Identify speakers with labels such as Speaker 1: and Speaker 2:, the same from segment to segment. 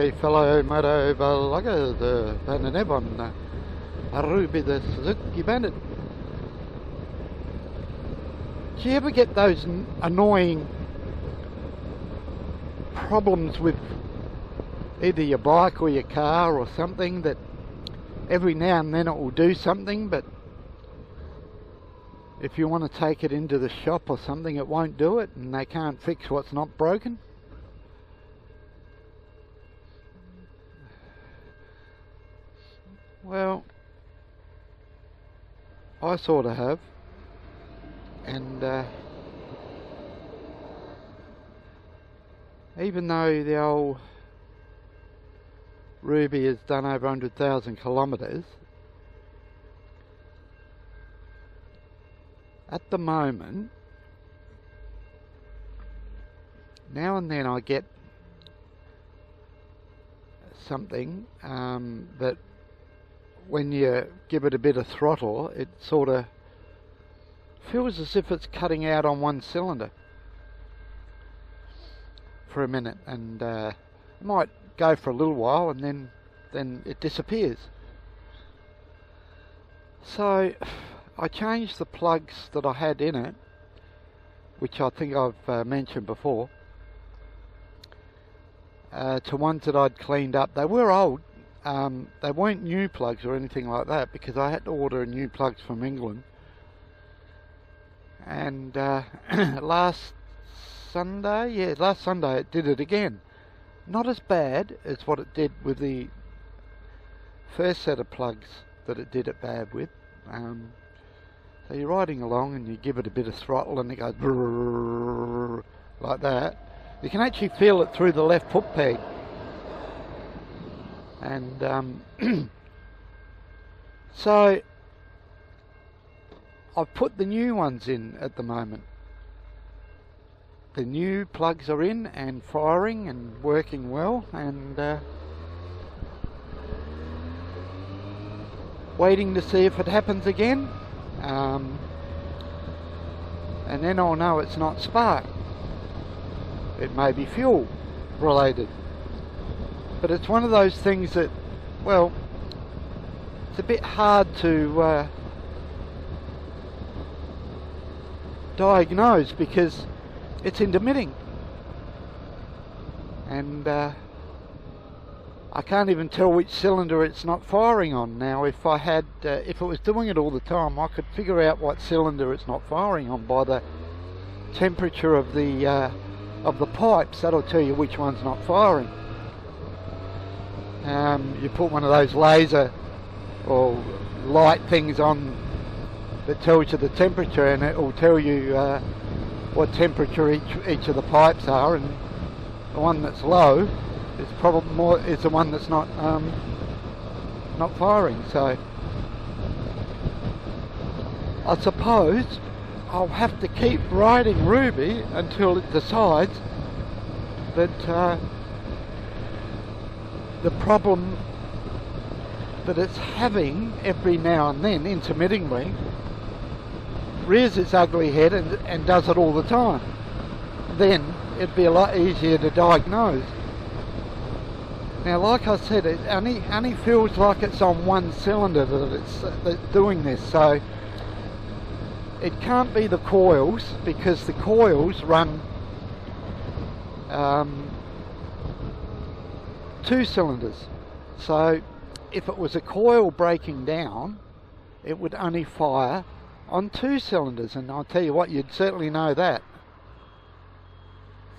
Speaker 1: G'day fellow moto vloggers, Van and Evan, Ruby the Suzuki Bandit. Do you ever get those annoying problems with either your bike or your car or something, that every now and then it will do something, but if you want to take it into the shop or something it won't do it, and they can't fix what's not broken? Well, I sort of have, and even though the old Ruby has done over 100,000 kilometres, at the moment, now and then I get something that when you give it a bit of throttle, it sort of feels as if it's cutting out on one cylinder for a minute, and it might go for a little while and then it disappears. So I changed the plugs that I had in it, which I think I've mentioned before, to ones that I'd cleaned up. They were old. They weren't new plugs or anything like that, because I had to order new plugs from England. And last Sunday it did it again. Not as bad as what it did with the first set of plugs that it did it bad with. So you're riding along and you give it a bit of throttle and it goes brrrr, like that. You can actually feel it through the left foot peg. And so I've put the new ones in at the moment. The new plugs are in and firing and working well, and waiting to see if it happens again, and then I'll know it's not spark. It may be fuel related. But it's one of those things that, well, it's a bit hard to diagnose, because it's intermittent, and I can't even tell which cylinder it's not firing on. Now, if I had, if it was doing it all the time, I could figure out what cylinder it's not firing on by the temperature of the pipes. That'll tell you which one's not firing. You put one of those laser or light things on that tells you the temperature, and it will tell you what temperature each of the pipes are, and the one that's low is probably the one that's not firing. So I suppose I'll have to keep riding Ruby until it decides that the problem that it's having every now and then, intermittently, rears its ugly head and does it all the time. Then it'd be a lot easier to diagnose. Now, like I said, it only feels like it's on one cylinder that's doing this, so it can't be the coils, because the coils run 2 cylinders. So if it was a coil breaking down, it would only fire on 2 cylinders, and I'll tell you what, you'd certainly know that.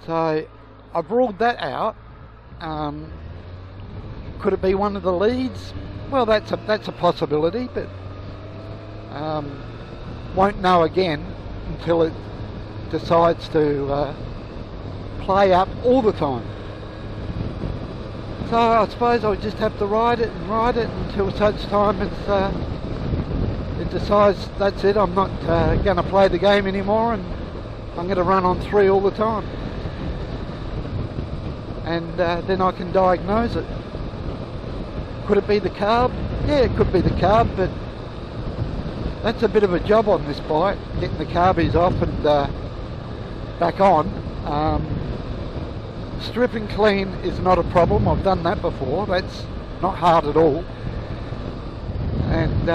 Speaker 1: So I've ruled that out. Could it be one of the leads? Well, that's a possibility, but won't know again until it decides to play up all the time. So I suppose I'll just have to ride it until such time as it decides that's it, I'm not going to play the game anymore, and I'm going to run on 3 all the time. And then I can diagnose it. Could it be the carb? Yeah, it could be the carb, but that's a bit of a job on this bike, getting the carbies off and back on. strip and clean is not a problem. I've done that before. That's not hard at all. And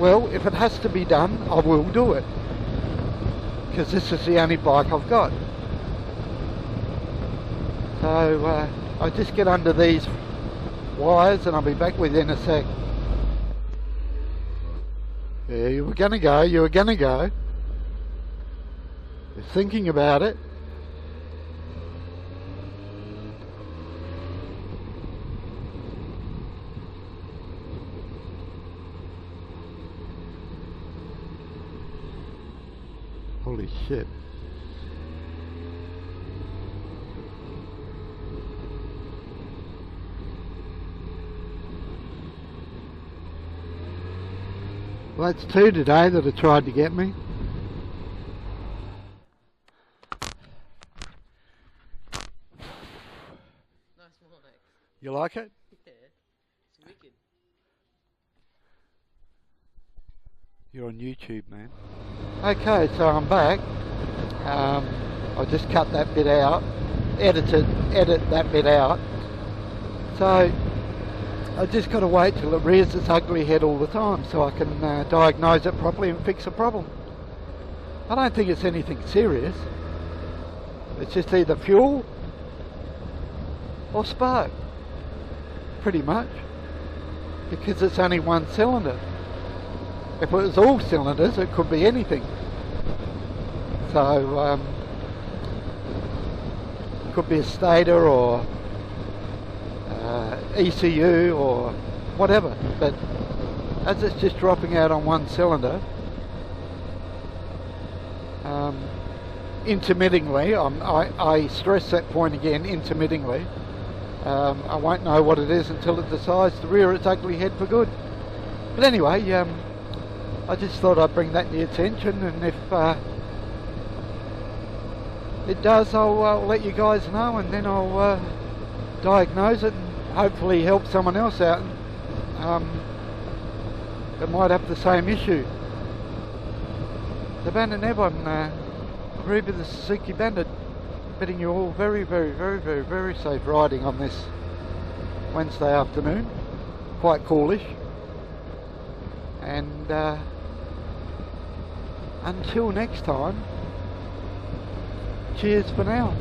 Speaker 1: well, if it has to be done, I will do it, because this is the only bike I've got. So I'll just get under these wires and I'll be back within a sec. Yeah, you were gonna go, You're thinking about it. Holy shit. Well, that's two today that have tried to get me.
Speaker 2: Nice mic.
Speaker 1: You like it?
Speaker 2: Yeah, it's wicked.
Speaker 1: You're on YouTube, man. Okay, so I'm back. I just cut that bit out, edit that bit out. So I just got to wait till it rears its ugly head all the time so I can diagnose it properly and fix the problem. I don't think it's anything serious. It's just either fuel or spark, pretty much, because it's only one cylinder. If it was all cylinders, it could be anything. So it could be a stator or ECU or whatever, but as it's just dropping out on one cylinder, intermittingly, I stress that point again, intermittingly, I won't know what it is until it decides to rear its ugly head for good. But anyway, I just thought I'd bring that to your attention, and if it does, I'll let you guys know, and then I'll diagnose it and hopefully help someone else out that might have the same issue. The Bandit Nebon, Ruby the Suzuki Bandit, bidding you all very, very, very, very, very safe riding on this Wednesday afternoon. Quite coolish. And until next time, cheers for now.